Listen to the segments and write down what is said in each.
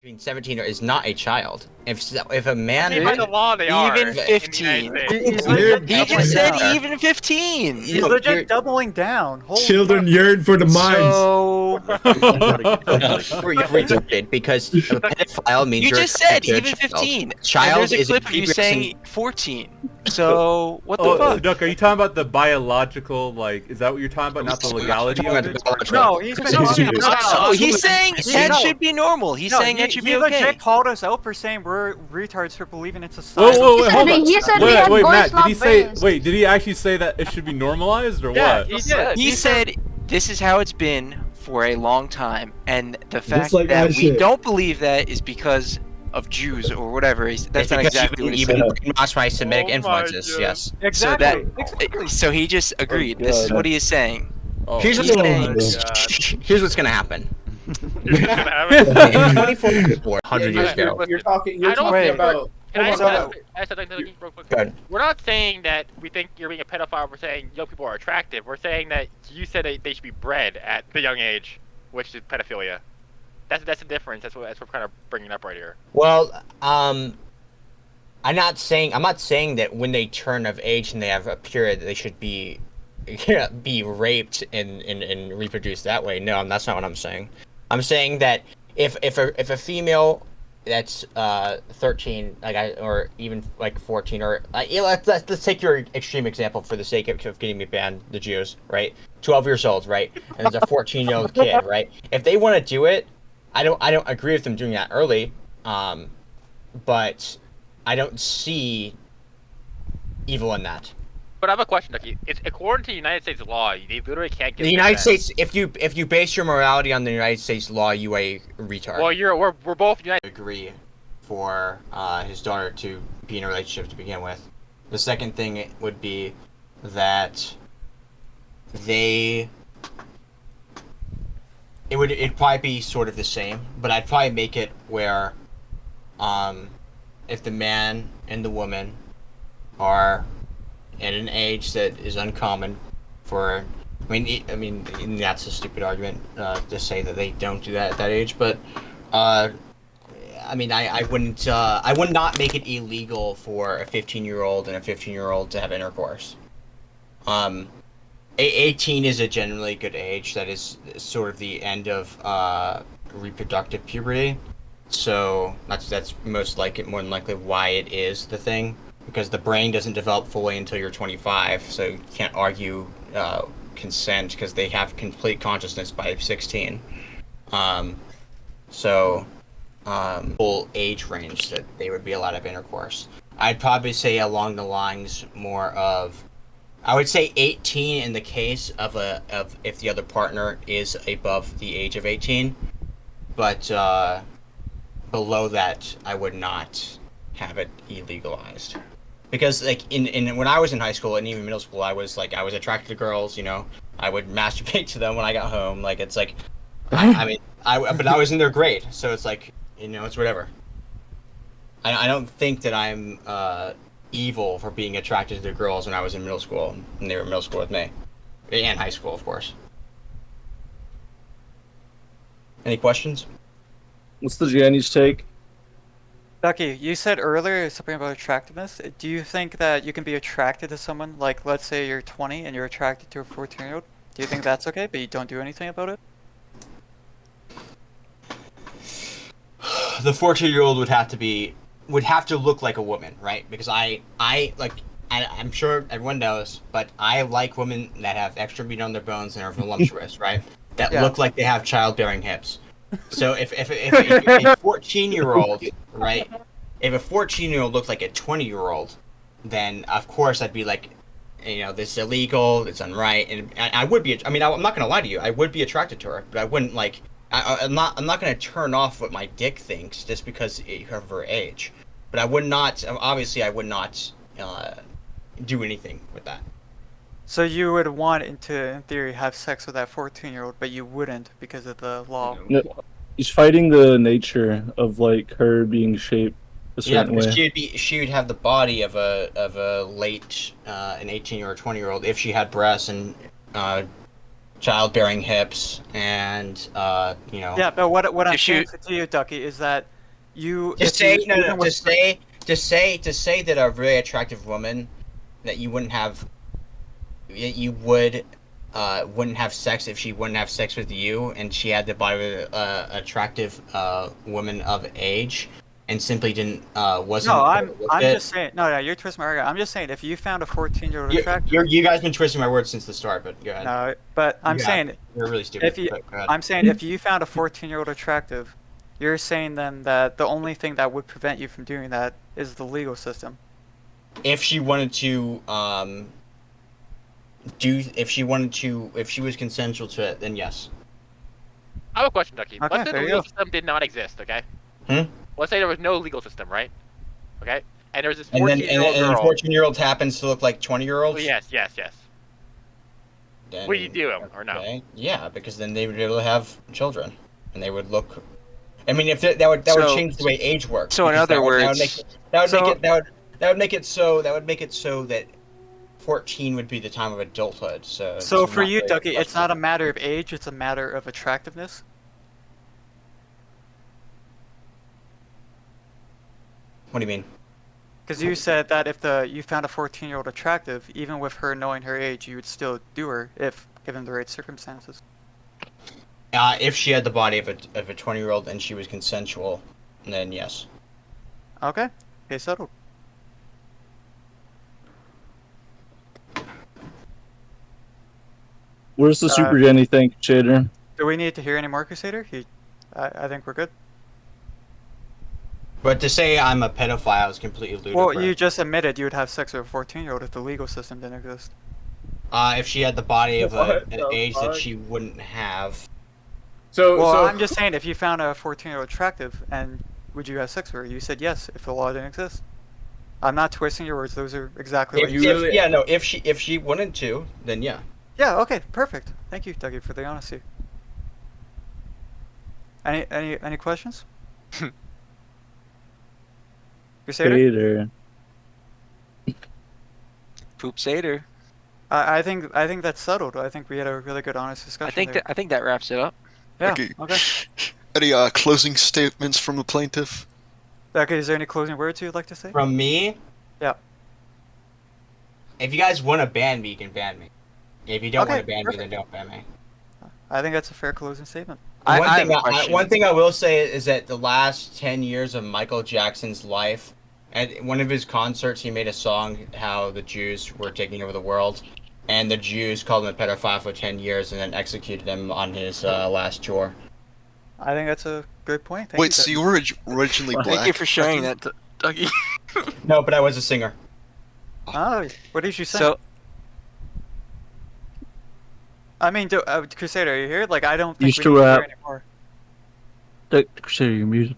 between 17 is not a child. If a man By the law, they are. Even 15. He's He just said even 15. He's legit doubling down. Holy Children fuck. yearn for the minds. So you're rejected because a pedophile means you you're just said attracted to a even 15. Child and there's a is clip of you saying 14. So what the So fuck? Duck, are you talking about the biological, like, is that what you're talking about, not the legality of it? No, he's been talking about. Oh, he's saying that No. should be normal. He's saying that should be He okay. legit called us out for saying we're retards for believing it's a Whoa, sign. whoa, wait, hold on. He said we had Wait, boys Matt, did he love say, brains. wait, did he actually say that it should be normalized, or Yeah, what? he did. He said this is how it's been for a long time, and the fact like that that we shit. don't believe that is because of Jews or whatever. That's not exactly what he you've said. been brainwashed by Semitic Oh my influences. God. Yes. Exactly. So he just agreed. This is what he is saying. Oh. Here's what's He's gonna saying- here's what's gonna happen. You're gonna have it. In 24, 100 years ago. You're talking I don't think about. Can I Hold on. ask something real quick? Go ahead. We're not saying that we think you're being a pedophile. We're saying young people are attractive. We're saying that you said they should be bred at the young age, which is pedophilia. That's the difference. That's what we're kind of bringing up right here. Well, I'm not saying that when they turn of age and they have a period, they should be raped and reproduced that way. No, that's not what I'm saying. I'm saying that if a female that's 13, or even like 14, or let's take your extreme example for the sake of getting me banned, the Jews, right? 12 years old, right? And there's a 14-year-old kid, right? If they want to do it, I don't agree with them doing that early, but I don't see evil in that. But I have a question, Ducky. It's according to United States law, they literally can't get The United States, if you base your morality on the United States law, you a retard. Well, we're both United. Agree for his daughter to be in a relationship to begin with. The second thing would be that it'd probably be sort of the same, but I'd probably make it where if the man and the woman are at an age that is uncommon for, I mean that's a stupid argument to say that they don't do that at that age, but I would not make it illegal for a 15-year-old and a 15-year-old to have intercourse. 18 is a generally good age. That is sort of the end of reproductive puberty. So that's more than likely why it is the thing, because the brain doesn't develop fully until you're 25. So you can't argue consent because they have complete consciousness by 16. Full age range that they would be allowed to have intercourse. I'd probably say along the lines more of, I would say 18 in the case of if the other partner is above the age of 18, but below that I would not have it illegalized, because like in when I was in high school and even middle school, I was attracted to girls. I would masturbate to them when I got home. Like it's like, but I was in their grade, so it's like, it's whatever. I don't think that I'm evil for being attracted to girls when I was in middle school, and they were in middle school with me, and high school, of course. Any questions? What's the Janny's take? Ducky, you said earlier something about attractiveness. Do you think that you can be attracted to someone, like let's say you're 20 and you're attracted to a 14-year-old? Do you think that's okay, but you don't do anything about it? The 14-year-old would have to look like a woman, right? Because I'm sure everyone knows, but I like women that have extra meat on their bones and are voluptuous, right? That look like they have childbearing hips. So if a 14-year-old, right? If a 14-year-old looked like a 20-year-old, then of course I'd be like, this is illegal, it's unright, and I would be. I'm not gonna lie to you, I would be attracted to her, but I wouldn't like. I'm not gonna turn off what my dick thinks just because of her age. But I would not. Obviously, I would not do anything with that. So you would want to, in theory, have sex with that 14-year-old, but you wouldn't because of the law. No, he's fighting the nature of like her being shaped a certain way. She would have the body of a late an 18 or a 20-year-old if she had breasts and childbearing hips, and Yeah, but what I'm If you- saying to you, Ducky, is that you Just if you- say no, even no. with- To say that a really attractive woman that you wouldn't have, wouldn't have sex if she wouldn't have sex with you, and she had the body of an attractive woman of age, and simply didn't wasn't. No, gonna look I'm it. just saying. No, you're twisting my argument. I'm just saying if you found a 14-year-old You attractive. you guys been twisting my words since the start, but go ahead. No, but I'm Yeah, saying you're really stupid. if you, but go ahead. I'm saying if you found a 14-year-old attractive, you're saying then that the only thing that would prevent you from doing that is the legal system. If she wanted to if she was consensual to it, then yes. I have a question, Ducky. Okay, Let's say the there you legal go. system did not exist, okay? Hmm? Let's say there was no legal system, right? Okay? And there's this And then 14-year-old and girl. 14-year-old happens to look like 20-year-olds. Yes. Then, Will you do them or no? okay. Yeah, because then they would be able to have children, and they would look. I mean, if that would change the way age works. So in because other words, that would make it so that 14 would be the time of adulthood. So So it's for not you, really Ducky, it's not a question. matter of age; it's a matter of attractiveness. What do you mean? Because you said that if you found a 14-year-old attractive, even with her knowing her age, you would still do her if given the right circumstances. If she had the body of a 20-year-old and she was consensual, then yes. Okay, okay, settled. Where's the Super Jenny thing, Shader? Do we need to hear any more, Crusader? I think we're good. But to say I'm a pedophile is completely ludicrous. Well, you just admitted you would have sex with a 14-year-old if the legal system didn't exist. If she had the body of What an the age that fuck? she wouldn't have. Well, I'm just saying, if you found a 14-year-old attractive, and would you have sex with her? You said yes if the law didn't exist. I'm not twisting your words. Those are exactly what you said. If she wanted to, then yeah. Yeah. Okay. Perfect. Thank you, Dougie, for the honesty. Any questions? Crusader? Shader. Poop Seder. I think that's settled. I think we had a really good, honest discussion. I think that wraps it up. Yeah. Okay. Okay. Any closing statements from the plaintiff? Okay. Is there any closing words you'd like to say? From me, Yeah. if you guys want to ban me, you can ban me. If you don't Okay, want to ban me, perfect. then don't ban me. I think that's a fair closing statement. I have a question. One thing I will say is that the last 10 years of Michael Jackson's life, at one of his concerts, he made a song how the Jews were taking over the world, and the Jews called him a pedophile for 10 years and then executed him on his last tour. I think that's a good point. Thank Wait, you, so you were originally black? Thank you for sharing Ducky? that, Dougie. No, but I was a singer. Oh, what did you say? So I mean, Crusader, are you here? Like, I don't think Used we to need to hear rap. anymore. Crusader, you're muted.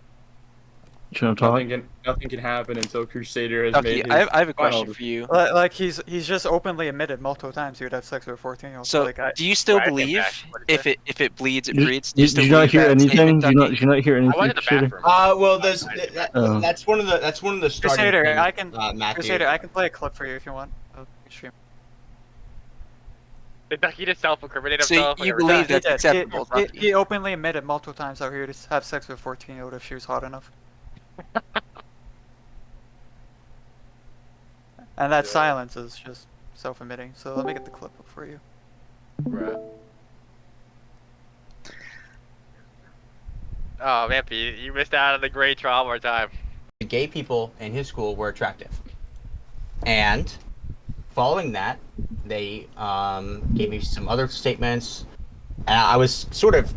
You trying to talk? Nothing can happen until Crusader has Dougie, made his I have a final question for you. Like he's just openly admitted multiple times he would have sex with a 14-year-old. So, like, do you still Right, I think believe that- what did you if it bleeds, it Did- breeds? Do you Did still you not believe hear that anything? statement, Did Dougie? you not hear I anything, went to the Crusader? bathroom. Well, Oh. that's one of the starting Crusader, things, I can Matthew. Crusader, I can play a clip for you if you want. Stream. Did Ducky just self-incriminate So himself? you Like, believe He that's did. acceptable, He Dougie? openly admitted multiple times that he would have sex with a 14-year-old if she was hot enough. And that silence is just self-admitting. So let me get the clip up for you. Bruh. Oh man, Pete, you missed out on the great trial more time. The gay people in his school were attractive, and following that, they gave me some other statements, and I was sort of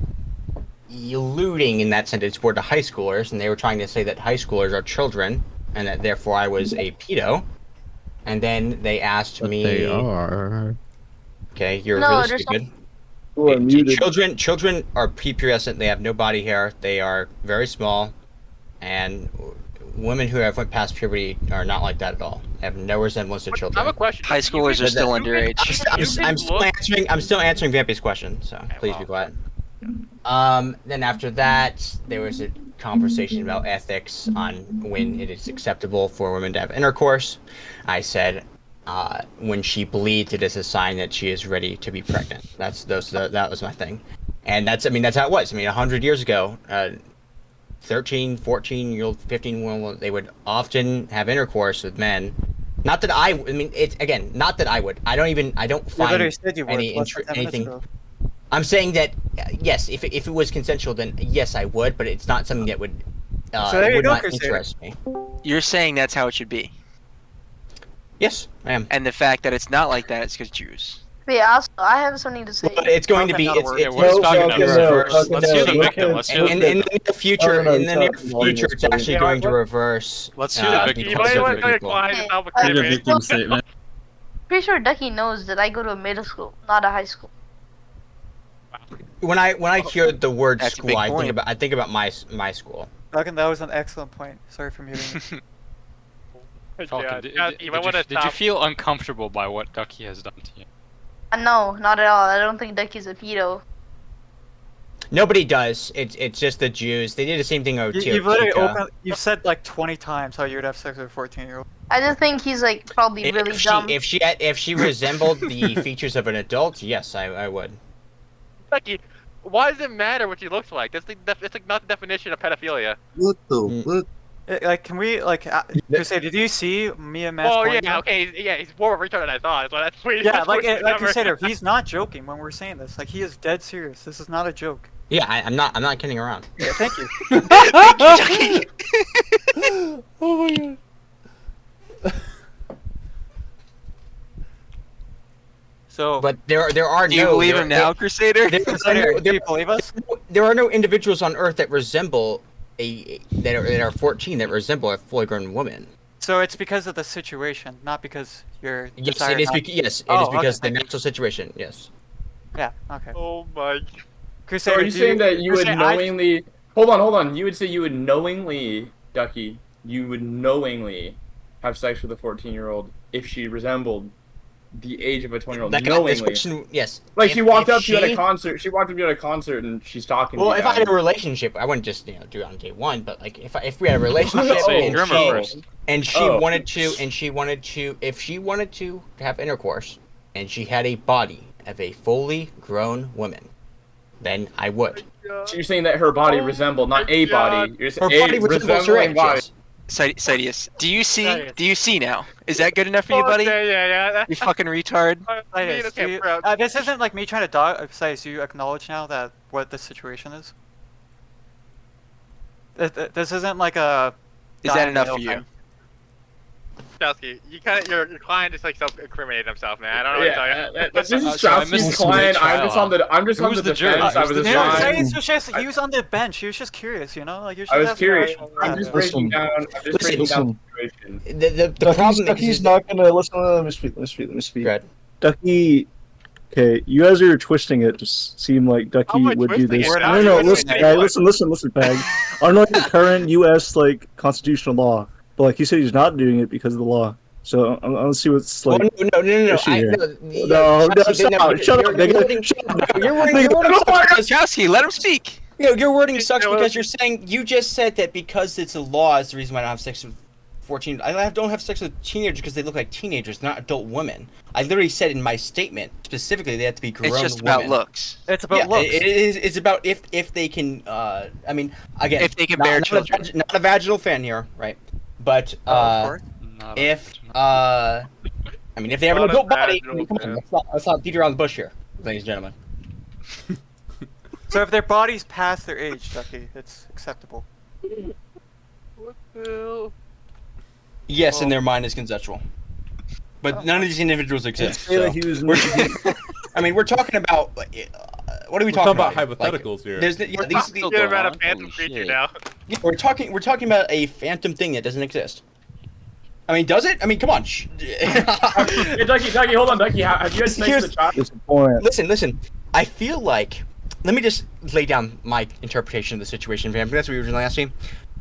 alluding in that sentence toward the high schoolers, and they were trying to say that high schoolers are children, and that therefore I was a pedo. And then they asked me. They are. Okay, you're No, really there's stupid. You are muted. Children are prepubescent. They have no body hair. They are very small, and women who have went past puberty are not like that at all. They have no resemblance to I have a children. question. High schoolers are still underage. I'm still answering Vampy's question, so please be quiet. Then after that, there was a conversation about ethics on when it is acceptable for women to have intercourse. I said when she bleeds, it is a sign that she is ready to be pregnant. That was my thing, and that's how it was. 100 years ago, 13, 14-year-old, 15-year-old, they would often have intercourse with men. Not that not that I would. I don't find anything. I'm saying that yes, if it was consensual, then yes, I would. But it's not something that would not interest me. You're saying that's how it should be. Yes, I am. And the fact that it's not like that is because Jews. Yeah, also, I have something to say. But it's going to be. What is Falcon now? Let's hear the victim. Let's hear the victim. In the future, it's actually going to reverse. Let's hear the victim. Statement. Pretty sure Ducky knows that I go to a middle school, not a high school. When I hear the word That's school, I think about my school. Falcon, that was an excellent point. Sorry for muting you. Falcon, did you feel uncomfortable by what Ducky has done to you? No, not at all. I don't think Ducky's a pedo. Nobody does. It's just the Jews. They did the same thing with You've literally you've said like 20 times how you would have sex with a 14-year-old. I just think he's like probably really dumb. If she resembled the features of an adult, yes, I would. Ducky, why does it matter what she looks like? That's like not the definition of pedophilia. What the? Like, can we Crusader, did you see Mia Matt's Oh point? yeah, okay, he's more retarded than I thought. So that's sweet. Yeah, like Crusader, he's not joking when we're saying this. Like, he is dead serious. This is not a joke. Yeah, I'm not kidding around. Yeah, thank you. Oh my god. So, but there are Do you believe him now, Crusader? do you believe us? There are no individuals on Earth that resemble that are 14 that resemble a fully grown woman. So it's because of the situation, not because you're. Yes, it is. Because the natural situation. Yes. Yeah. Okay. Oh my. Crusader, So are you saying that you would knowingly? Hold on. You would say you would knowingly, Ducky. You would knowingly have sex with a 14-year-old if she resembled the age of a 20-year-old. Knowingly. Yes. Like she walked up to you at a concert. She walked up to you at a concert and she's talking. Well, to you if I had a relationship, I wouldn't just do it on day one. But like if we had a relationship and she wanted to, if she wanted to have intercourse, and she had a body of a fully grown woman, then I would. So you're saying that her body resembled, not a body. You're saying her body resembles her age. Yes. Sidious, do you see now? Is that good enough for you, buddy? Yeah. You fucking retard. This isn't like me trying to dog. Sidious, you acknowledge now that what the situation is? This isn't like a... Is that enough for you? Strowski, your client just like self-incriminated himself, man. I don't know what to tell you. This is Strowski's client. I'm just on the defense. I was assigned. He was on the bench. He was just curious, you know. Like I was curious. I'm just breaking down the situation. The problem is Ducky's not gonna listen. Let me speak. Right. Ducky. Okay, you guys are twisting it to seem like Ducky would do this. No, listen, Pag. I'm not the current U.S. constitutional law. But like you said, he's not doing it because of the law. So I'm gonna see what's like. No. No, stop! Shut up, nigga! You're wording Chowski, let him speak. Your wording sucks because you're saying you just said that because it's a law is the reason why I don't have sex with 14. I don't have sex with teenagers because they look like teenagers, not adult women. I literally said in my statement specifically they have to be grown women. It's just about looks. It's about looks. It's about if they can. Again, if they can bear children. Not a vaginal fan here, right? But if they have an adult body, come on, let's not beat around the bush here, ladies and gentlemen. So if their body's past their age, Ducky, it's acceptable. What the hell? Yes, in their mind is consensual. But none of these individuals exist. So. We're talking about. What are we talking about? Hypotheticals here. We're about a phantom creature now. Yeah, we're talking about a phantom thing that doesn't exist. Does it? Come on. Hey, Ducky, hold on, Ducky. Have you had sex with a child? Listen. I feel like. Let me just lay down my interpretation of the situation. That's what you were originally asking.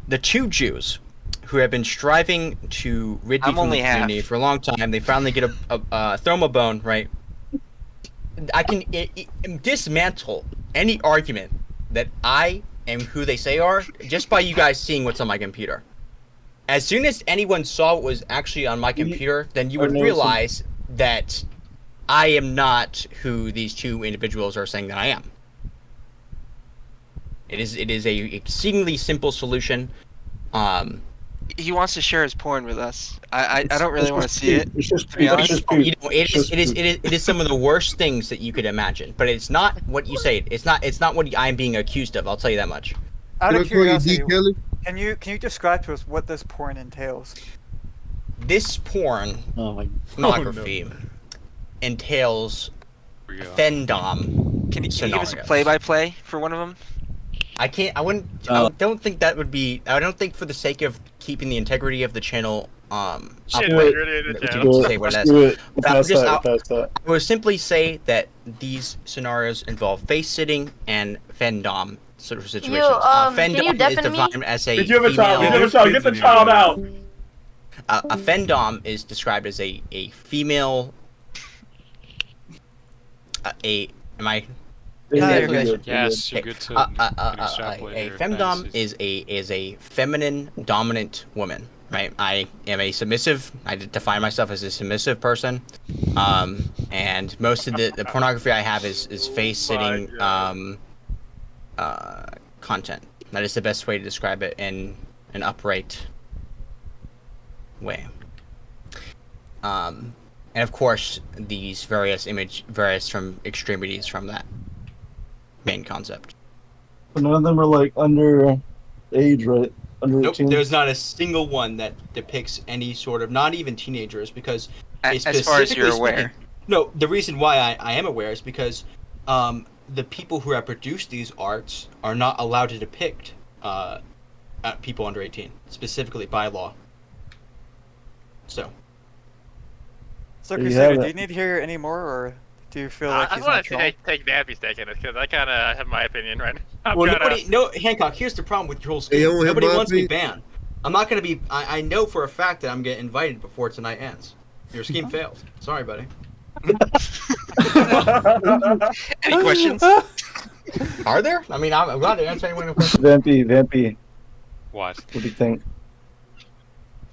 The two Jews who have been striving to rid me from the community for a long time, they finally get a throw 'em a bone, right? I can dismantle any argument that I am who they say are just by you guys seeing what's on my computer. as soon as anyone saw what was actually on my computer, then you would know realize that I am not who these two individuals are saying that I am. It is a exceedingly simple solution. He wants to share his porn with us. I don't really want to see it. It's just to be honest. It is some of the worst things that you could imagine, but it's not what you say. It's not what I'm being accused of. I'll tell you that much. Out of Can I call you D. curiosity, Kelly? can you describe to us what this porn entails? This pornography entails fendom. Can you give us a scenarios. play-by-play for one of them? I can't. I wouldn't. I don't think that would be. I don't think for the sake of keeping the integrity of the channel. Shit, upright, integrity of the we can channel. say what it Let's is. do it. But I'm Pass just- that. Pass that. I would simply say that these scenarios involve face sitting and fendom sort of situations. can you Fendom is deafen me? defined as a Did you have a child? female. Did you have a child? Get the child out! A fendom is described as a female. Am I? Yeah, you're good. Yes, you're good to extrapolate A your femdom fantasies. is a feminine dominant woman, right? I am a submissive. I define myself as a submissive person, and most of the pornography I have is face sitting content. That is the best way to describe it in an upright way. And of course, these various from extremities from that main concept. But none of them are like under age, right? Under Nope, 18. there's not a single one that depicts any sort of, not even teenagers, because As far as you're aware. No, the reason why I am aware is because the people who have produced these arts are not allowed to depict people under 18, specifically by law. So. So, There you Crusader, have do it. you need to hear any more, or do you feel like I he's want not to trolling? take Nappy's take in this because I kind of have my opinion right now. Well, Hancock, here's the problem with your whole scheme. Hey, I don't have Nobody my wants me opinion. banned. I'm not going to be... I know for a fact that I'm getting invited before tonight ends. Your scheme failed. Sorry, buddy. Any questions? Are there? I mean, I'm glad to answer any questions. Vampy. What? What do you think?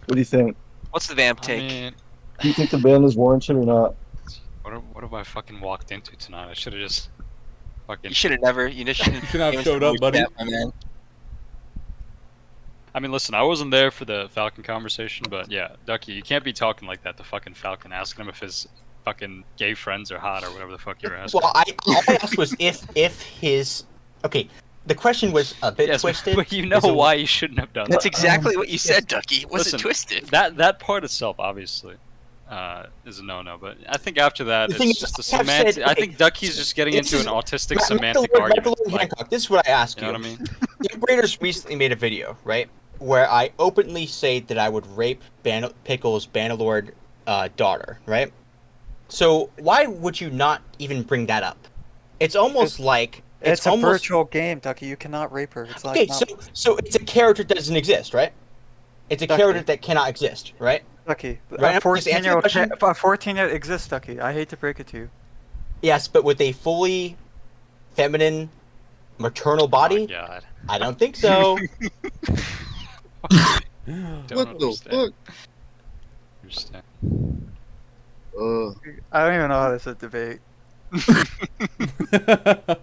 What do you think? What's the vamp I take? mean, Do you think the ban is warranted or not? what have I fucking walked into tonight? I should have just fucking. You should have never. You should have showed up, buddy. My man. I mean, listen, I wasn't there for the Falcon conversation, but yeah, Ducky, you can't be talking like that to fucking Falcon, asking him if his fucking gay friends are hot or whatever the fuck you were asking. Well, all I asked was if his... Okay, the question was a bit Yes, twisted. but you know Is it- why you shouldn't have done That's that. exactly what you said, Ducky. Was Listen, it twisted? That part itself, obviously, is a no-no. But I think after that, The thing it's is, just a I have semantic. said- I okay, think Ducky's just getting this into is- an autistic Matt semantic Lord, argument. Lord Like, Hancock, this is what I ask you you. know what I mean? The Imperators recently made a video, right, where I openly say that I would rape Pickle's Bannerlord daughter, right? So why would you not even bring that up? It's almost like It's a almost virtual game, Ducky. You cannot rape her. It's like okay. not... So it's a character that doesn't exist, right? It's a Ducky. character that cannot exist, right? Ducky, Right, a just answer the 14-year-old, question. a 14-year-old exists, Ducky. I hate to break it to you. Yes, but with a fully feminine, maternal body, Oh my God. I don't think so. Don't What the understand. fuck? Understand. I don't even know how this is a debate.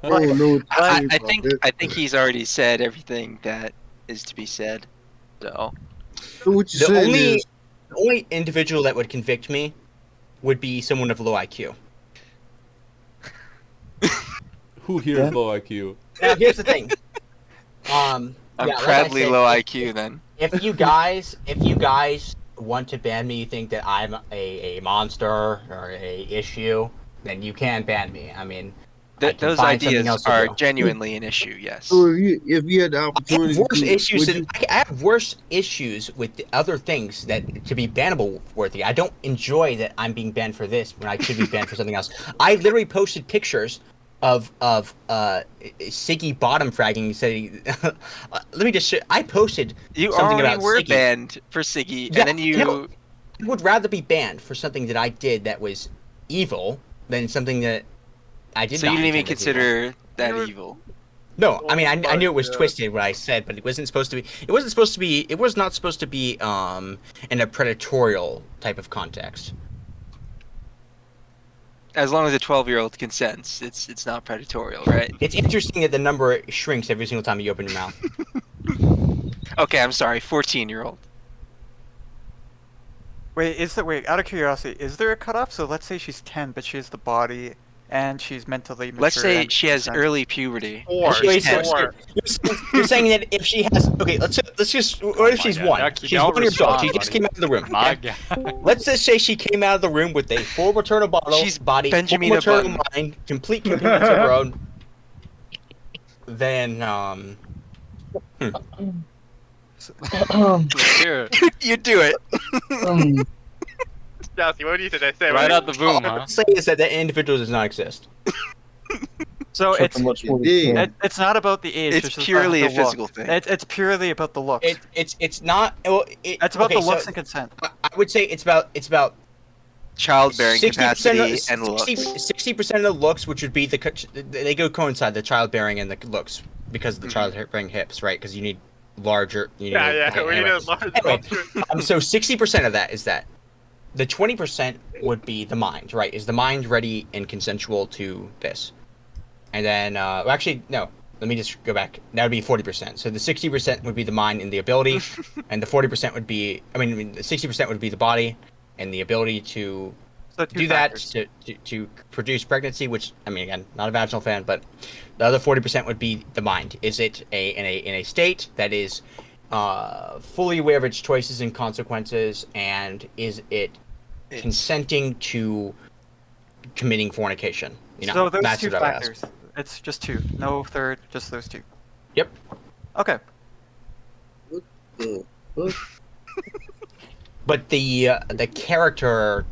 Oh no! I think he's already said everything that is to be said. So So what you The saying only is, the only individual that would convict me would be someone of low IQ. Who here is low IQ? Now, here's the thing. I'm yeah, like I proudly said, low IQ then. If you guys want to ban me, you think that I'm a monster or a issue, then you can ban me. I mean, I can Those find something ideas else to are do. genuinely an issue. Yes. so if you had the I opportunity, have worse to, issues. would you- I have worse issues with the other things that to be bannable worthy. I don't enjoy that I'm being banned for this when I should be banned for something else. I literally posted pictures of Siggy bottom fragging. Saying, let me just. I posted You something already about were Siggy. banned for Siggy, Yeah, and then you. no. I would rather be banned for something that I did that was evil than something that I did So not you didn't even intend as evil. consider that evil. No, I mean I knew it was twisted what I said, but it wasn't supposed to be. It wasn't supposed to be. It was not supposed to be in a predatorial type of context. As long as a 12-year-old consents, it's not predatorial, right? It's interesting that the number shrinks every single time you open your mouth. Okay, I'm sorry, 14-year-old. Wait, out of curiosity, is there a cutoff? So let's say she's 10, but she has the body and she's mentally mature. Let's say and she has consent. early puberty. Or She's 10. You're saying that if she has let's just what if she's God, one? Ducky, She's don't 1 years old. respond, She just buddy. came out of the room. My okay? God. Let's just say she came out of the room with a full maternal She's body, Benjamin full maternal Button. mind, complete convenience of her own. Then Let's hear it. You do it. Chelsea, what do you say? Right out the boom, all huh? I'm saying is that individual does not exist. So it's Indeed. it's not about the age. It's just about purely the a look. physical thing. It's purely about the looks. It's not. Well, It's about okay, the looks so and consent. I would say it's about Childbearing 60% capacity and looks. 60% of the looks, which would be they go coincide the childbearing and the looks because of the childbearing hips, right? Because you need larger. You need okay, we need a anyways. large. Anyway, so 60% of that is that. The 20% would be the mind, right? Is the mind ready and consensual to this? And then, well, actually, no. Let me just go back. That would be 40%. So the 60% would be the mind and the ability, and the 40% would be. I mean, the 60% would be the body and the ability to So two do factors. that to produce pregnancy. Which I mean, again, not a vaginal fan, but the other 40% would be the mind. Is it in a state that is fully aware of its choices and consequences, and is it consenting to committing fornication? You know, So those that's two what I would ask. factors. It's just two. No third, just those two. Yep. Okay. But the character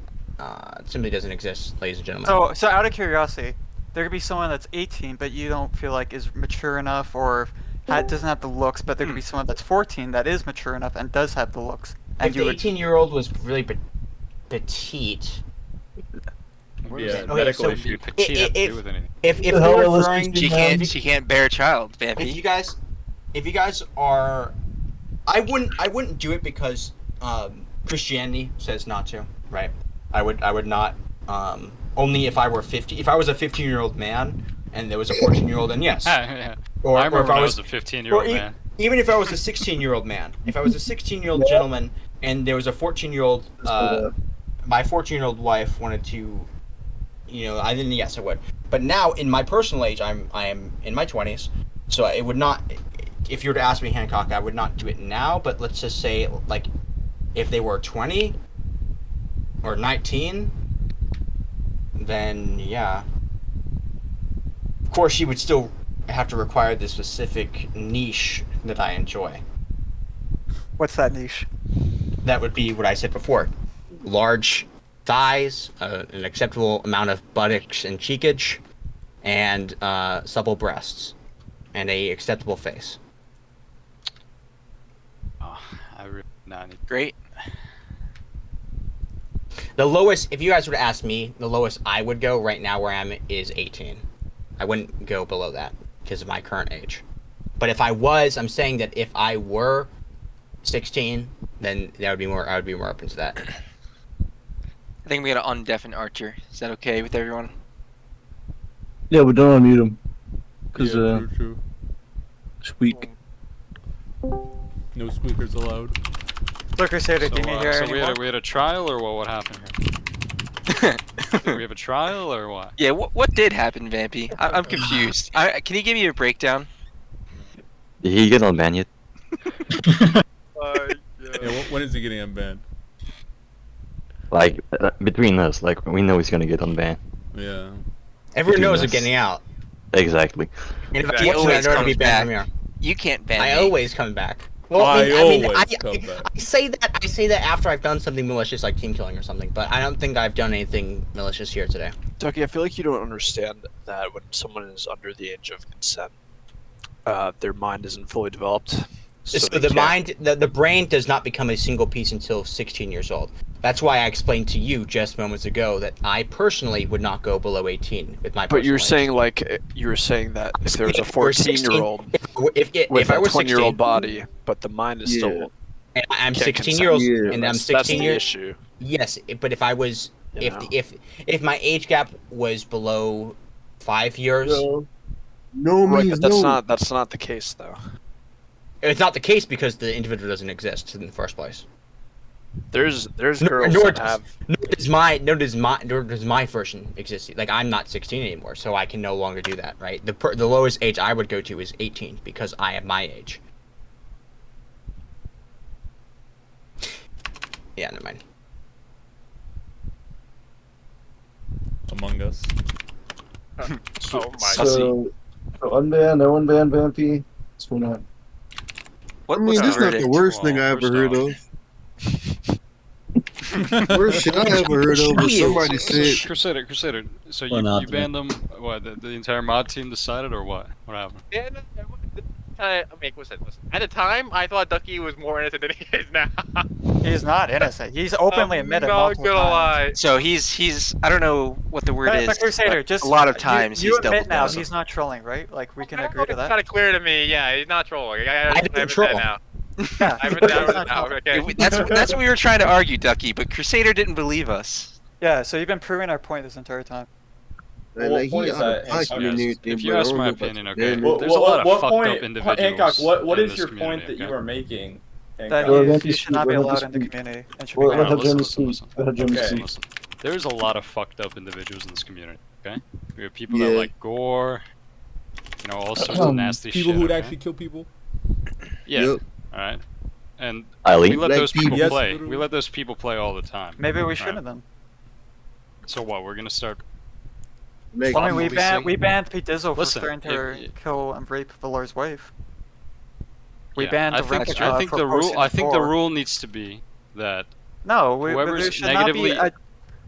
simply doesn't exist, ladies and gentlemen. So out of curiosity, there could be someone that's 18, but you don't feel like is mature enough, or doesn't have the looks. But there could be someone that's 14 that is mature enough and does have the looks. And if the 18-year-old was really petite. Yeah, Okay, medical so issue. Petite have to do with anything. If The we're hell was referring, She can't bear a child, if Vampy. you guys are, I wouldn't do it because Christianity says not to, right? I would not, only if I were 50. If I was a 15-year-old man and there was a 14-year-old, then yes. Yeah. Or I remember if when I I was was a 15-year-old man. Even if I was a 16-year-old man, if I was a 16-year-old gentleman and there was a 14-year-old, my 14-year-old wife wanted to, yes, I would. But now, in my personal age, I am in my 20s, so it would not. If you were to ask me, Hancock, I would not do it now. But let's just say, like, if they were 20 or 19, then yeah. Of course, you would still have to require the specific niche that I enjoy. What's that niche? That would be what I said before: large thighs, an acceptable amount of buttocks and cheekage, and supple breasts, and a acceptable face. Oh, I really not need. Great. The lowest, if you guys were to ask me, the lowest I would go right now where I am is 18. I wouldn't go below that because of my current age. But if I was, I'm saying that if I were 16, then I would be more open to that. I think we gotta undeafen Archer. Is that okay with everyone? Yeah, but don't unmute him. Because, true. squeak. No squeakers allowed. So Crusader, do you need to hear So anymore? we had a trial, or what happened here? Did we have a trial, or what? Yeah, what did happen, Vampy? I'm confused. Can you give me a breakdown? Did he get unbanned yet? Yeah, when is he getting unbanned? Like, between us, like, we know he's gonna get unbanned. Yeah. Everyone Between knows I'm us. getting out. Exactly. And if He I always already be comes banned back. from here. You can't ban I me. always come back. Well, I I always come back. I say that after I've done something malicious like team killing or something, but I don't think I've done anything malicious here today. Ducky, I feel like you don't understand that when someone is under the age of consent, their mind isn't fully developed. So they the can't- mind, the brain does not become a single piece until 16 years old. That's why I explained to you just moments ago that I personally would not go below 18 with my. But you're personal age. saying you were saying that if there was a If we're 14-year-old if I with was a 20-year-old 16, body, but the mind is still. and I'm can't 16 consent. years, Yeah. and I'm 16 That's the years. issue. Yes, but if I was, You know. if my age gap was below 5 years, No Right, means but no. that's not the case though. it's not the case because the individual doesn't exist in the first place. There's girls Nor that does, have. nor does my version exist. Like I'm not 16 anymore, so I can no longer do that. Right? The lowest age I would go to is 18 because I am my age. Yeah, never mind. Among Us. Oh my. So unban, no unban, Vampy. What's going on? What, I mean, what's this is not the verdict? worst thing I ever first heard off- of. Worst shit I ever heard of was somebody said. Crusader. So Well, not you to banned them? What? The entire mod team decided, or what? What happened? Yeah, no, I mean, listen. At the time, I thought Ducky was more innocent than he is now. He's not innocent. He's openly admitted not multiple gonna times. lie. So he's I don't know what the word But, is. but Crusader, but just a lot of times you he's admit doubled now down. he's not trolling, right? Like we can agree to It's that. kind of clear to me. Yeah, he's not trolling. I didn't admit troll. that now. Yeah, I admit that he's not now. trolling. Okay. That's what we were trying to argue, Ducky, but Crusader didn't believe us. Yeah, so you've been proving our point this entire time. And What like, point he is out that, of pocket Hancock? and everything, If you but I ask don't my know about opinion, the okay, damage. there's a lot of fucked point, up individuals. Hancock, what in is this your point community, that you okay? are making? That Hancock? Well, you Vampy, should not be let him allowed in the speak. community and should be Well, banned. let Jimmy listen. speak. Let Jimmy Okay. speak. Listen, there's a lot of fucked up individuals in this community. Okay, we have people Yeah. that like gore, all sorts of nasty People shit. who would okay? actually kill people. Yeah. Yep. All right. And Eileen? we let Like those people people. Yes, play. literally. We let those people play all the time. Maybe we Right. shouldn't then. So what? We're gonna start. Like, I mean, we Obviously- banned Pete Dizzle for Listen, threatening to kill and rape Valor's wife. We Yeah, banned I the think, Renka I think for the rule. posting I think the before. rule needs to be that No, whoever's there should not be negatively-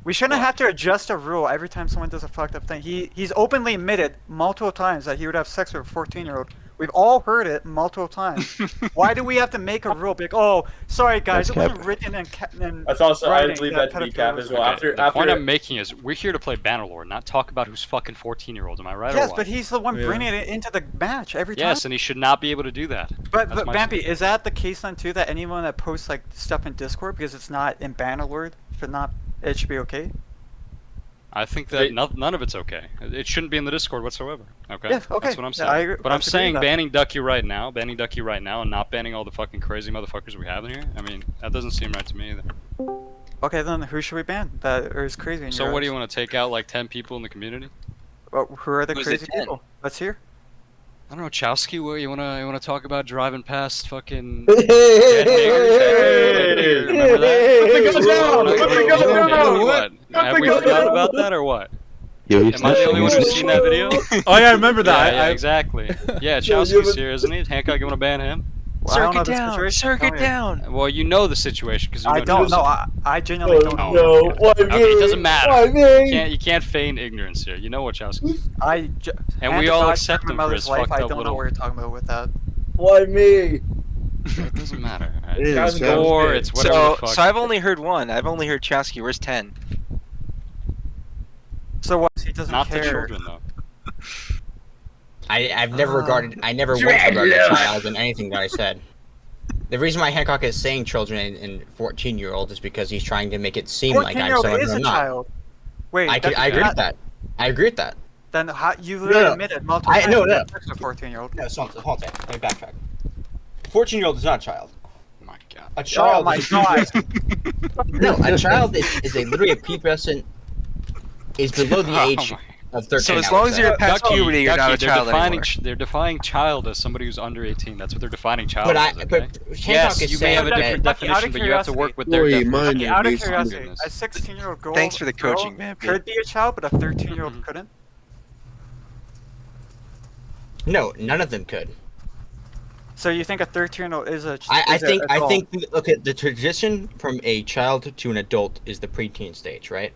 we shouldn't What? have to adjust a rule every time someone does a fucked up thing. He's openly admitted multiple times that he would have sex with a 14-year-old. We've all heard it multiple times. Why do we have to make a rule? Like, oh, sorry guys, That's it wasn't cap. written in That's also, I writing believe that that to be pedophilia cap was as well. Okay, After, the point I'm making is we're here to play Bannerlord, not talk about who's fucking 14-year-olds. Am I right or Yes, what? but he's the one Yeah. bringing it into the match every time. Yes, and he should not be able to do that. But That's my Vampy, is that the case then too? That anyone that posts like stuff in Discord because it's not in Bannerlord it should be okay? I think that none of it's okay. It shouldn't be in the Discord whatsoever. Okay. Yeah, okay. That's what I'm Yeah, saying. I agree- But I I'm agree with saying that. banning Ducky right now, and not banning all the fucking crazy motherfuckers we have in here. I mean, that doesn't seem right to me either. Okay, then who should we ban? That is crazy. In So your what do eyes? you want to take out like 10 people in the community? Well, who are the Who's the crazy 10? people? Let's hear. I don't know, Chowski. What you wanna talk about driving past fucking? Hey! dead niggers? Remember that? Put the gun down! Okay, Put the gun down! what? Have we forgotten about that or what? Yo, you Am I the only one who's seen that video? Oh yeah, I remember that. Yeah, I exactly. Yeah, Chowski's here, isn't he? Hancock, you want to ban him? Well, I don't know Circuit the down! situation. Circuit Tell me. down! Well, you know the situation because you I know don't know. Joseph. I genuinely don't know. No, why me? Okay, it doesn't matter. Why me? You can't feign ignorance here. You know what Chowski. And hand we to all God, accept my him for mother's his life, fucked I up don't know little. what you're talking about with that. Why me? It doesn't matter. Right? It is, It's gore. It's whatever So, the fuck. so I've only heard one. I've only heard Chowski. Where's 10? So what? He doesn't Not care. the children though. I never once regarded a child in anything that I said. The reason why Hancock is saying children and 14-year-old is because he's trying to make it seem like I'm 14-year-old someone is who a I'm not. child. Wait, I agree with that. I agree with that. Then how, you literally No. admitted multiple times No. you had sex with a 14-year-old. No, so hold on. Let me backtrack. 14-year-old is not a child. Oh my god. A child. Oh my is god. No, a child is literally a pubescent. Is below the age of 13. So as I long would as say. you're past puberty, you're not a child anymore. They're defining child as somebody who's under 18. That's what they're defining child But as. Okay? Hancock Yes, is you may saying have a that- different Ducky, out definition, of but you have to work with their Boy, definition. mine Okay, out of basically. curiosity, a 16-year-old girl, Thanks for the coaching, girl Vampy. could be a child, but a 13-year-old couldn't? No, none of them could. So you think a 13-year-old is a I think adult? look at the transition from a child to an adult is the preteen stage, right?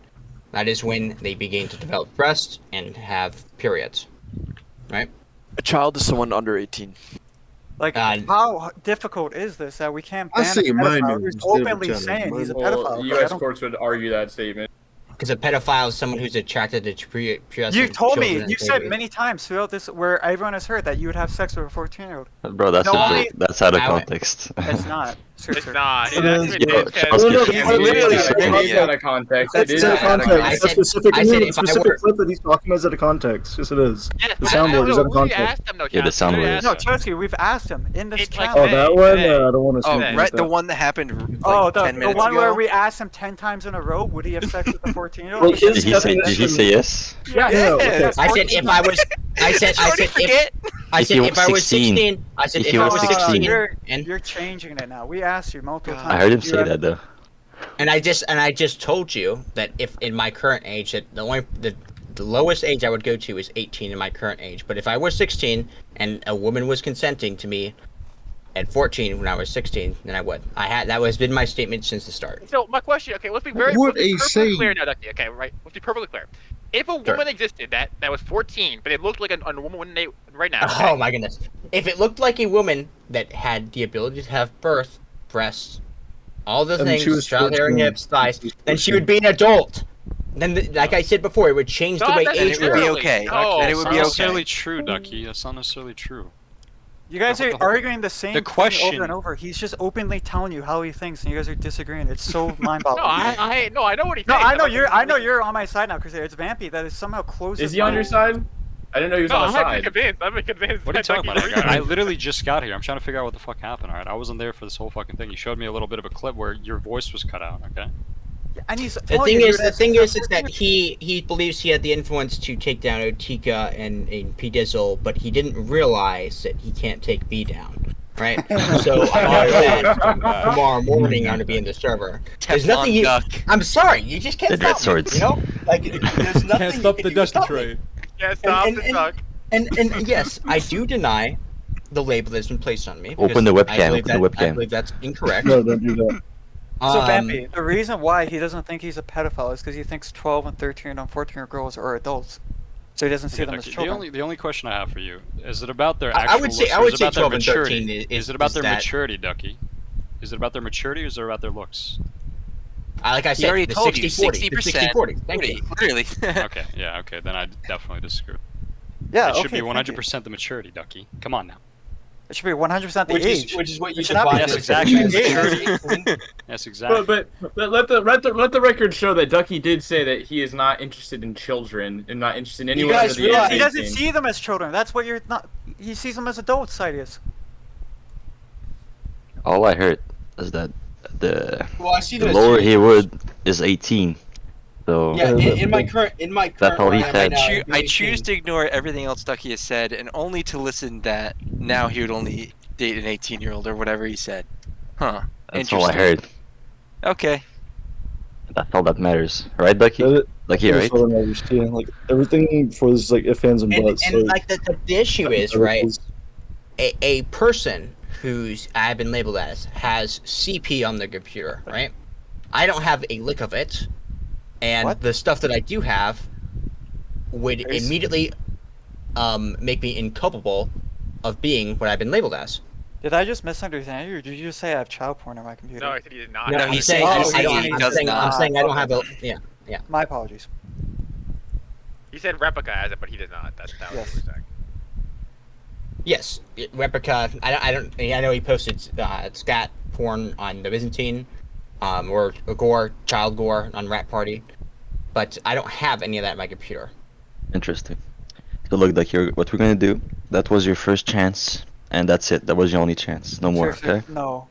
That is when they begin to develop breasts and have periods, right? A child is someone under 18. Like, how difficult is this that we can't I ban say a minor pedophile who's instead of openly child. saying he's a Well, pedophile? 'Cause I U.S. don't- courts would argue that statement. Because a pedophile is someone who's attracted to pubescent You told me, children you and said babies. many times throughout this, where everyone has heard that you would have sex with a 14-year-old. Bro, that's No, a only- joke. That's out of I- context. It's not. Sir, It's sir. not. It That's is. what Yo, it is, 'cause- Charles, No, get- he's literally It saying is it. out of context. That's It is not out out of of context. I That said- specific, I said the if I specific were- clip that he's talking about is out of context. Yes, it is. Yes, The but soundboard is out of we context. asked them, though, Yeah, the Chelsea. We soundboard asked is. No, them. Chelsea, we've asked him in this It's like channel. Oh, that one? today. I don't want to see Oh, anything right, like the that. one that happened Oh, like 10 the minutes one ago. where we asked him 10 times in a row, would he have sex with a 14-year-old? Well, his Did he say yes? Yeah, Yeah. I said if I was. I said Already forget. I If said he if I was was 16. 16. I said If if he I was was 16. 16. And You're changing it now. We asked you multiple times. I heard him You say have- that though. And I just told you that if in my current age that the lowest age I would go to is 18 in my current age. But if I was 16 and a woman was consenting to me at 14 when I was 16, then I would. That has been my statement since the start. So my question, okay, let's be very What let's be a perfectly shame. clear now, Ducky. Okay, right? Let's be perfectly clear. If a woman existed that was 14, but it looked like a woman right now. Okay? Oh my goodness! If it looked like a woman that had the ability to have birth, breasts, all the I mean, she things, was child hair, 14. hips, thighs, then she would be an adult. Then, like I said before, it would change the Not way And age it would be works. okay. No, And it That's would not be necessarily okay. true, Ducky. That's not necessarily true. You guys The are whole- arguing the same the thing question- over and over. He's just openly telling you how he thinks, and you guys are disagreeing. It's so No, mind-boggling. I know what he No, thinks. I know you're on my side now, Crusader. It's Vampy that is somehow closes. Is he on your side? I didn't know he was No, on the I'm side. convinced. I'm convinced. What are you that talking about? Ducky's Like, I right. literally just got here. I'm trying to figure out what the fuck happened, alright? I wasn't there for this whole fucking thing. You showed me a little bit of a clip where your voice was cut out, okay? And he's The telling thing you is, that that he believes he had the influence to take down Otika and P Dizzle, but he didn't realize that he can't take B down. Right? So tomorrow morning I'm gonna be in the server. There's nothing you. I'm sorry, you just can't The stop me. Dreadguards. You know, like there's nothing. Can't stop you the can Ducky stop me. trade. Yeah, stop And- the and- suck. And yes, I do deny the label that's been placed on me. Open the because webcam, I believe open the that- I webcam. believe that's incorrect. No, don't do that. So Um, Vampy, the reason why he doesn't think he's a pedophile is because he thinks 12 and 13 and 14-year-old girls are adults. So he doesn't see them as Ducky, children. the only question I have for you is it about their I actual would say- looks, I or would is it say about their 12 and 13 maturity? is it about their that- maturity, Ducky? Is it about their maturity or is it about their looks? Like I He said, already the told you, 60-40. The 60%. 60-40. Thank you. Literally. Okay, yeah, okay, then I definitely disagree. Yeah, It should okay, be thank you. 100% the maturity, Ducky. Come on now. It should be 100% the Which age. is what you It should not be define Yes, as exactly. maturity. Yes, exactly. But let the record show that Ducky did say that he is not interested in children and not interested in anyone guys under the age realize- of He doesn't 18. see them as children. That's what you're not. He sees them as adults, Sidious. All I heard is that the Well, I see the them as lower two he would is 18. So Yeah, in my current That's all he where I am said. right now, I I'm choose 18. to ignore everything else Ducky has said and only to listen that now he would only date an 18-year-old or whatever he said. Huh. that's all I heard. Okay. That's all that matters, right, Ducky? Ducky, right? That's what I'm understanding. Like everything for this, like if, ands, and buts. And like the issue is, right, a person who's I've been labeled as has CP on their computer, right? I don't have a lick of it, and the stuff that I do have would immediately make me incapable of being what I've been labeled as. Did I just misunderstand you, or did you just say I have child porn on my computer? No, I said he did not. No, he's he's saying- saying, he's I don't, saying he I'm does saying, I'm not. saying I don't have a, yeah. My apologies. He said replica has it, but he does not. That's what Yes. we're saying. Yes, replica. I know he posted scat porn on the Byzantine, or gore, child gore on Rat Party, but I don't have any of that on my computer. Interesting. So look, Ducky, what we're gonna do? That was your first chance, and that's it. That was your only chance. No more. Okay? No.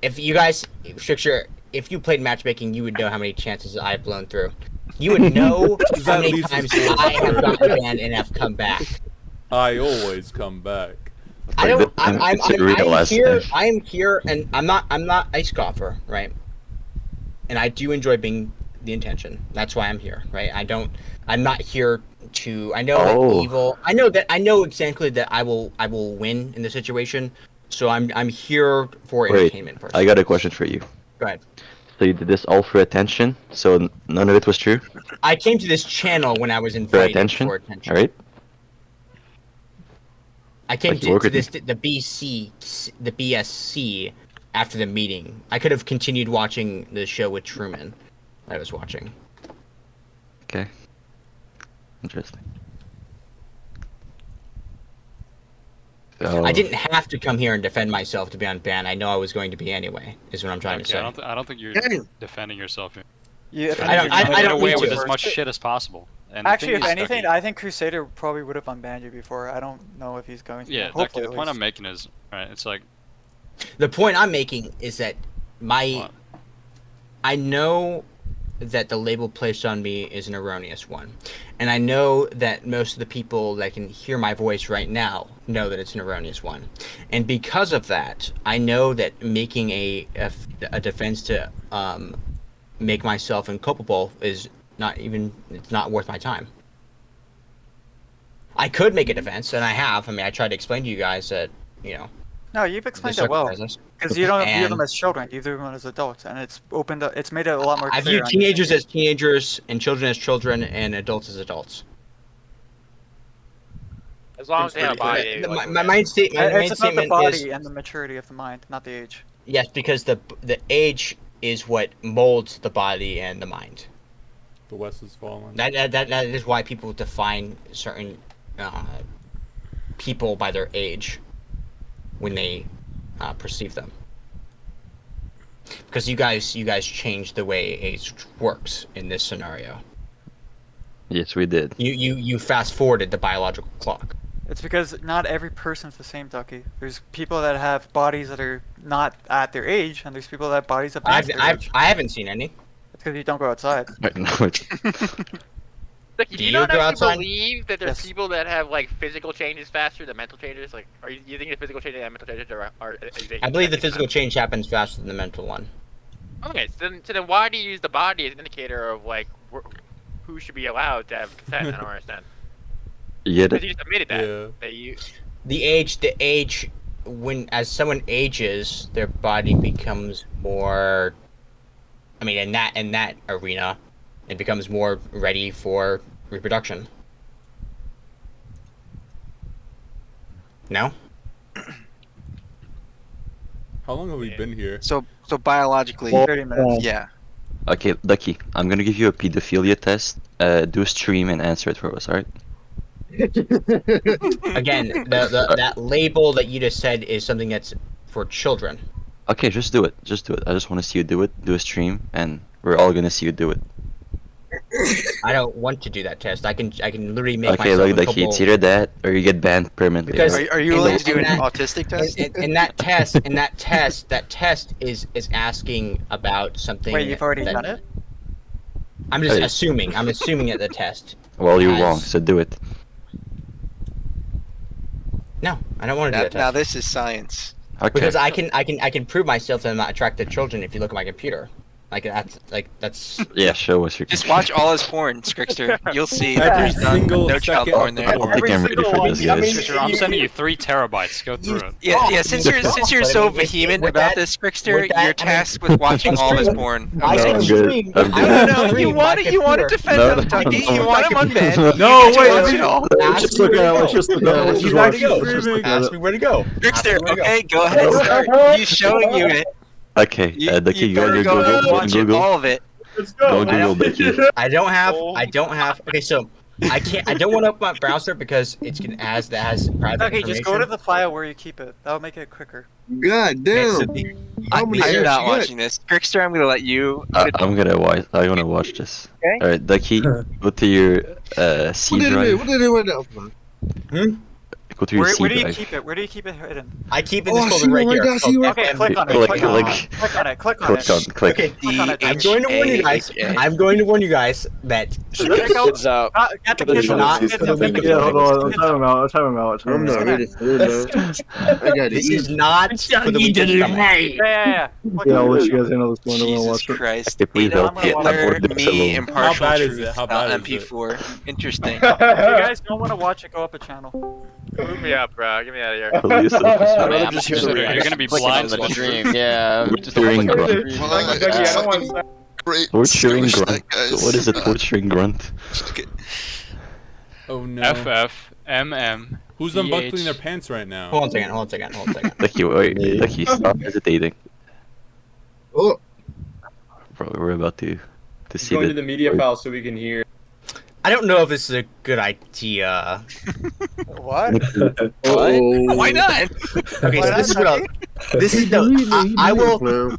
If you guys, if you played matchmaking, you would know how many chances I've blown through. You would know how many times I have gotten banned and have come back. I always come back. I don't. I'm here. thing. I am here, and I'm not a scoffer, right? And I do enjoy being the intention. That's why I'm here, right? I'm not here to. I know that evil. I know exactly that I will win in the situation. So I'm here for Wait, entertainment. Personally. I got a question for you. Go ahead. So you did this all for attention? So none of it was true? I came to this channel when I was For invited attention? for attention. Alright? I came Like, you work to with the BSC after the meeting. I could have continued watching the show with Truman that I was watching. Okay. Interesting. So, I didn't have to come here and defend myself to be on ban. I know I was going to be anyway, is what I'm trying to Okay, say. I don't think you're Damn. defending yourself here. You, if I don't- anything, I Get don't away need with to. as much shit as possible. And the Actually, thing if is, anything, Ducky, I think Crusader probably would have unbanned you before. I don't know if he's going to. yeah, Hopefully, Ducky, the at point least. I'm making is, right, it's like, The point I'm making is that what? I know that the label placed on me is an erroneous one. And I know that most of the people that can hear my voice right now know that it's an erroneous one. And because of that, I know that making a defense to make myself inculpable is it's not worth my time. I could make a defense, and I have. I mean, I tried to explain to you guys that, No, you've the explained it well. circumstances. Because you don't view them And- as children, you view them as adults, and it's opened up. It's made it a lot more I clear. view teenagers as teenagers, and children as children, and adults as adults. As long as they have a body. My like, main statement It's about the is body and the maturity of the mind, not the age. yes, because the age is what molds the body and the mind. The West is falling. That is why people define certain people by their age when they perceive them. Because you guys changed the way age works in this scenario. yes, we did. You fast forwarded the biological clock. It's because not every person's the same, Ducky. There's people that have bodies that are not at their age, and there's people that have bodies that past their age. I haven't seen any. It's because you don't go outside. Right, no, it's, Like, Do do you you not go actually outside? believe that there's Yes. people that have like physical changes faster than mental changes? Like, are you think the physical changes and mental changes are I believe the physical change happens faster than the mental one. Okay, so then why do you use the body as an indicator of like who should be allowed to have consent? I don't understand. you get Because it? you just admitted that Yeah. that you. The age, when as someone ages, their body becomes more. I mean, in that arena, it becomes more ready for reproduction. No. How long have we been here? So biologically, 30 minutes. yeah. Okay, Ducky, I'm gonna give you a pedophilia test. Do a stream and answer it for us, alright? Again, that label that you just said is something that's for children. Okay, just do it. Just do it. I just want to see you do it. Do a stream, and we're all gonna see you do it. I don't want to do that test. I can literally make Okay, myself look, a Ducky, couple. it's either that or you get banned permanently. Because- alright? Are you in willing that- to do in an that- autistic test? In that test is asking about something. Wait, you've already that- done it? I'm just Hey. assuming. I'm assuming at the test. Well, you're Guys. wrong, so do it. No, I don't want to do that test. Now this is science. Okay. Because I can prove myself that I'm not attracted to children if you look at my computer. That's. Yeah, show us your. Just watch all his porn, Scrickster. You'll see Every that there's single no child second porn of there. I don't think Every I'm ready single for one. this, I mean, guys. Scrickster, I'm sending you 3 terabytes. Go through it. Yeah, since you're so vehement with about that- this, Scrickster, with that, you're tasked with watching all his porn. I No, can I'm good. stream. I'm I good. can No, stream you my want to computer. defend No, him, no, Ducky. no. You want him unbanned. No, You wait, watch let it me- all. Let's just look at it. Let's just look at it. Let's He's just not watch it. even Let's just look at Ask it. me where to go. Scrickster, okay, go ahead. Start. He's showing you it. Okay, Ducky, You go on better your go Google. and Go on watch it, Google. all of it. Let's Go go. on Google, Ducky. I don't have. Okay, so I can't. I don't want to open my browser because it's gonna that has private Okay, information. just go to the file where you keep it. That'll make it quicker. God Okay, so damn. How many I'm apps not you got? watching this. Scrickster, I'm gonna let you. I'm gonna watch. I wanna watch this. Okay. All right, Ducky, go to your C What did it drive. What did it right now? Go to your Where C do you drive. keep it? Where do you keep it hidden? I keep it Oh, in I this see folder right one here. right there, I see one. Okay, click on it. Click, Click on it. click. Click on it. Click on Click it. on. Click. Okay, Click on it. I'm going to warn you guys. I'm going to warn you guys that Kids out. Get the Get the kids on not- this. Kids on this. Yeah, hold on. Time him out. Time him out. I'm not ready for this, man. I got this it. is not for the weak of stomach. Yeah. Click Yeah, on I'll it. let you guys handle this one. I want to Jesus watch it. Christ. Okay, please Adolf help me. Hitler, Abort this me, alone. impartial How bad is truth, it? How bad is it? MP4. Interesting. If you guys don't want to watch it, go up a channel. Move me up, bro. Get me out of here. Police officer. Man, I'm just here to You're gonna be blind on the watching. stream. Yeah. Torturing grunt. Ducky, I don't want to. Great. Torturing Screw grunt. that, guys. What is a torturing grunt? Oh no. FF MM Who's unbuckling their pants right now? Hold on a second. Ducky, wait, Ducky, stop hesitating. Oh. Bro, we're about to see Going the to the media file so we can hear. I don't know if this is a good idea. What? Why not? Okay, so this is what this is the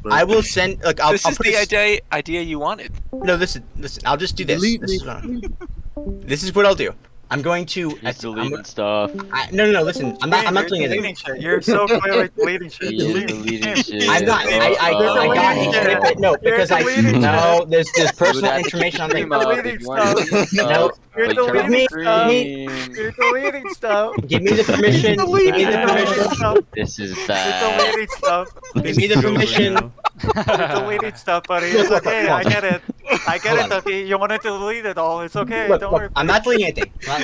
I will send like I'll This is put the idea you wanted. No, listen. I'll just do this. This is what I'll do. I'm going to deleting stuff. No. Listen, I'm not deleting anything. Shit. You're so clearly deleting shit. Deleting shit. I'm not. I got a snippet. No, because there's personal information on there. No, you're deleting stuff. You're deleting stuff. Give me the permission. Give me the permission. This is You're bad. deleting stuff. Give me the permission. You're deleting stuff, buddy. It's okay. I get it. I get it, Ducky. You wanted to delete it all. It's okay. Don't worry. I'm not deleting anything. Hold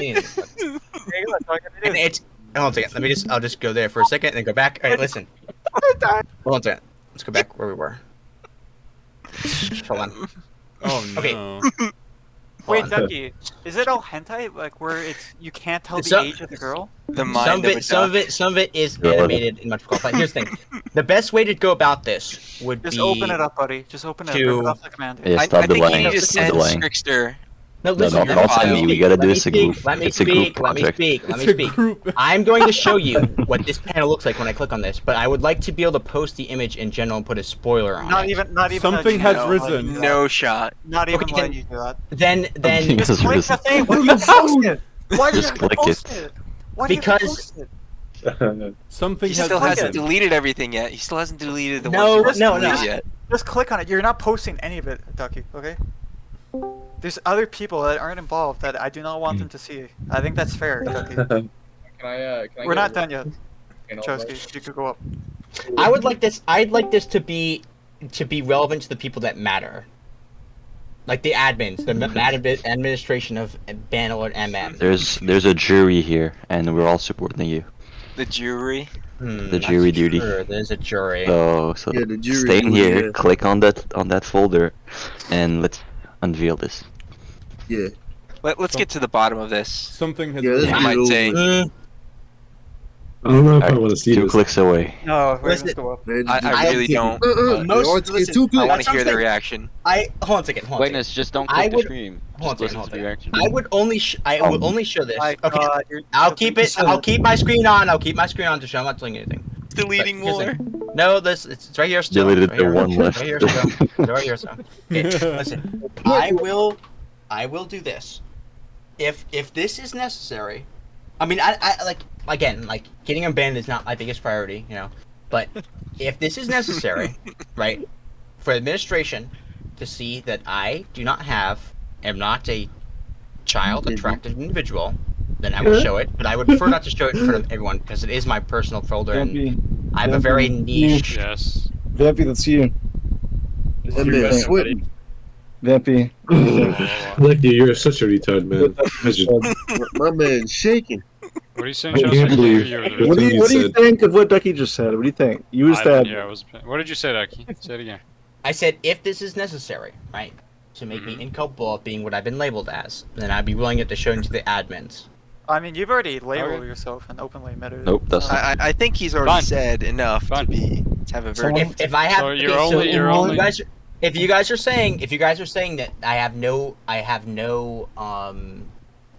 on a second. I'll just go there for a second and then go back. All right, listen. Hold on a second. Let's go back where we were. Hold on. Oh no. Okay. Wait, Ducky, is it all hentai? Like where it's you can't tell the age of the girl? Some of it is animated in much but here's the thing. The best way to go about this would be just open it up, buddy. Just open it up. Rip it off the command. Yeah, I stop think you delaying. need to send Delaying. Scrickster. No, listen. don't send me. We gotta do this a group. Let me It's a group speak. Let me project. speak. Let me speak. I'm going to show you what this panel looks like when I click on this, but I would like to be able to post the image in general and put a spoiler on Not it. even. Something has risen. No shot. Not even Okay, letting you do that. Then Something Just has click risen. the thing. Why do you post it? Why do you Just click post it. it? Why do you Because- post it? Something He has still risen. hasn't deleted everything yet. He still hasn't deleted the No, ones no, yet. Just click on it. You're not posting any of it, Ducky. Okay. There's other people that aren't involved that I do not want them to see. I think that's fair, Ducky. Can I We're get not a- done yet. Can I- Chosky, you could go up. I'd like this to be relevant to the people that matter. Like the admins, the administration of Bannerlord MM. There's a jury here, and we're all supporting you. The jury. The jury duty. Sure, there's a jury. So Yeah, the jury stay in duty, here, yeah. click on that folder, and let's unveil this. Yeah. Let's get to the bottom of this. Something has Yeah, risen. let's I might get say. over I don't know if I Alright, want to see 2 this. clicks away. No, wait, Listen, let's go up. it. I really don't. Listen, I want that's to hear what the I'm reaction. hold on a second. Witness, just don't I click the would- stream. Hold Just on a listen to the second. reaction. I would only show this. My Okay, God, I'll keep it. I'll keep my screen on. I'll keep my screen on to show I'm not doing anything. Deleting But here's the more. thing. No, it's right here still. Deleted right the here. one left. Right here still. Right here still. Okay, listen, I will do this. If this is necessary, I mean, I like again, like getting him banned is not my biggest priority, you know. But if this is necessary, right, for administration to see that I am not a child attracted individual, then I will show it. But I would prefer not to show it in front of everyone because it is my personal folder and I have a very niche. Yes. Vampy, let's see you. That man sweating. Vampy. Lucky, you're such a retard, man. My man shaking. What are you saying, I Chelsea? can't I believe hear you over it. there. What do you said. think of what Ducky just said? What do you think? You was I that. didn't hear, I was- What did you say, Ducky? Say it again. I said if this is necessary, right, to make me incapable of being what I've been labeled as, then I'd be willing to show it to the admins. I mean, you've already labeled Okay. yourself and openly admitted it. Nope, that's so- not. I think he's already Fine. said enough Fine. to have a verdict. If I have, So you're okay, only- you're if only- you guys are saying that I have no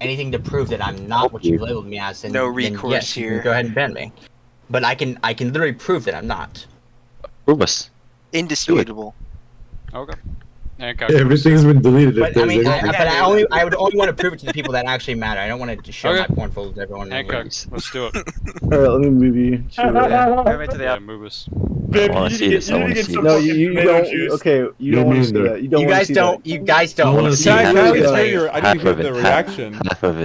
anything to prove that I'm not what you labeled me as, then, No then recourse yes, you can here. go ahead and ban me. But I can literally prove that I'm not. Prove us. Indisputable. Okay. Yeah, everything's been deleted. But if I there's mean, anything. I would only want to prove it to the people that actually matter. I don't want to show Okay. my porn photos to everyone. Hancock, let's do it. Alright, let me move you. Move it to the Yeah, app. move us. I want to see this. I want to see No, this. you don't. Okay, you don't want to see that. You don't You want to guys see don't. that. You guys I don't. wanna see I half didn't of it. hear I Half didn't hear of the it. reaction. Half of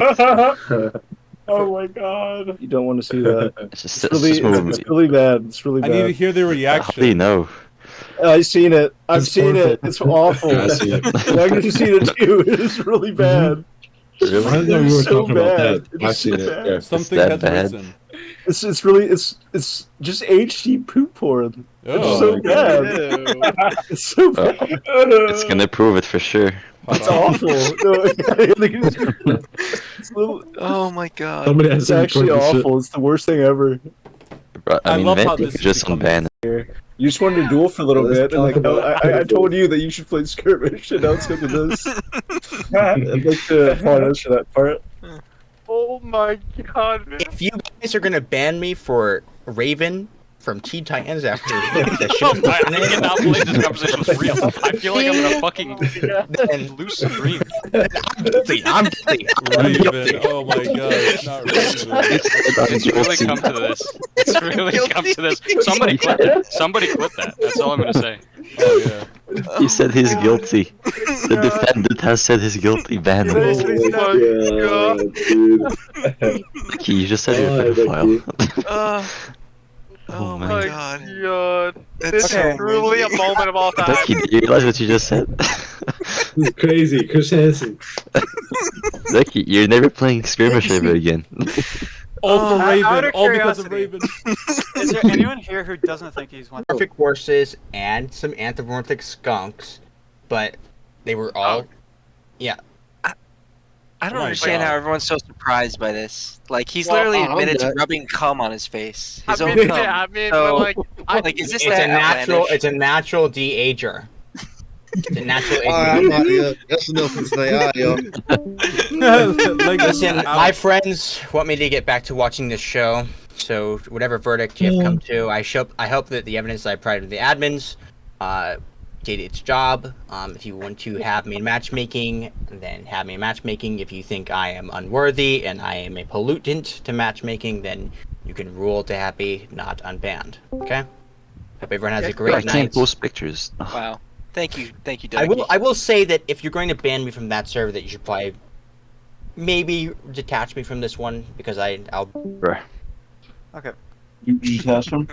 it. Oh my god. You don't want to see that. It's just, It's really, move it's really bad. It's really I bad. need to hear the How do you reaction. know? I've seen it. I've It's seen it. horrible. It's awful. I see it. Magnus seen it too. It's really bad. I didn't know we It's were so talking about bad. that. It's I've seen so it. bad. Yeah. Something that has bad? risen. It's really it's just HD poop porn. It's Oh, so my bad. It's so bad. It's gonna prove it for sure. It's awful. No, Oh my god. Somebody has it's to actually record this shit. awful. It's the worst thing ever. I mean, love how venting this could just is becoming unban. You just wanted to duel for a little Let's bit, and talk like about I told you that you should play skirmish, and now it's gonna be this. I'd like to apologize for that part. Oh my god, man. If you guys are gonna ban me for Raven from Teen Titans after the show, I cannot believe this conversation was real. I feel like I'm in a fucking then lucid dream. I'm guilty. Raven. Oh my god, it's not Raven. It's really come to this. It's really come to this. Somebody quit that. Somebody quit that. That's all I'm gonna say. Oh yeah. He said he's guilty. The defendant has said he's guilty. Ban him. Oh my god, dude. You just said you're a pedophile. Oh my man. god. That's Okay. Truly a moment of all time. Ducky, do you realize what you just said? This is crazy. Chris Hansen. Ducky, you're never playing skirmish ever again. All for Out Raven. of All because of curiosity. Raven. Is there anyone here who doesn't think he's one? Perfect horses and some anthropomorphic skunks, but they were all, yeah. I don't Oh my understand God. how everyone's so surprised by this. Like, he's Well, literally I'm admitted to not. rubbing cum on his face. His I own mean, cum. yeah, I mean, So, but like, is this It's that a natural. outlandish? It's a natural de-ager. It's a natural. Alright, I'm out of here. That's enough for today. Alright, y'all. Like, Listen, out. my friends want me to get back to watching this show. So whatever verdict you have come to, I hope that the evidence that I provided to the admins did its job. If you want to have me in matchmaking, then have me in matchmaking. If you think I am unworthy and I am a pollutant to matchmaking, then you can rule to happy, not unbanned. Okay. Hope everyone has a I great can't night. post pictures. Ugh. Wow. Thank you, Ducky. I will say that if you're going to ban me from that server, that you should probably maybe detach me from this one because I'll. Bruh. Okay. You detached him?